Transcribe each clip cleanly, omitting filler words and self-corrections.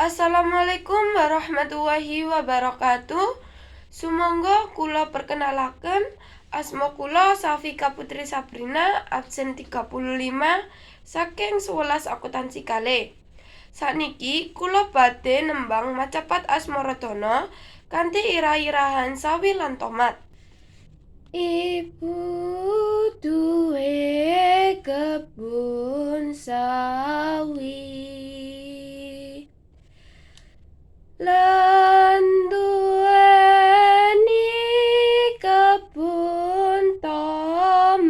Assalamualaikum warahmatullahi wabarakatuh. Sumangga kula perkenalaken asma kula Safika Putri Sabrina, absen 35 saking 11 akuntansi kalih. Sakniki kula badhe nembang macapat Asmaradana kanthi irah-irahan sawi lan tomat. Ibu duwe kebun sawi lan duweni kebun tomat.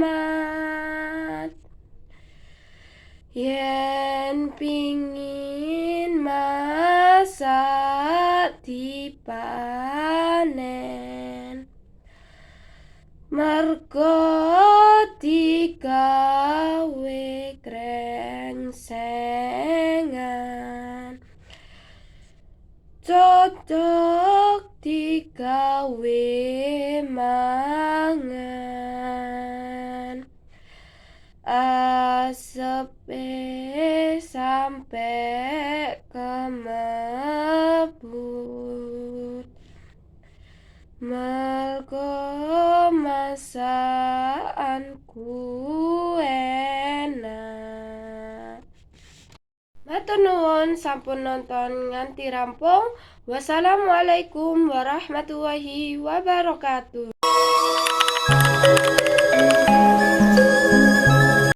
Yen pingin masak dipanen, merga digawe krengsengan, cocok digawe mangan, asepe sampe kemebut, merga masakanku enak. Matur nuwun sampun nonton nganti rampung. Wassalamualaikum warahmatullahi wabarakatuh.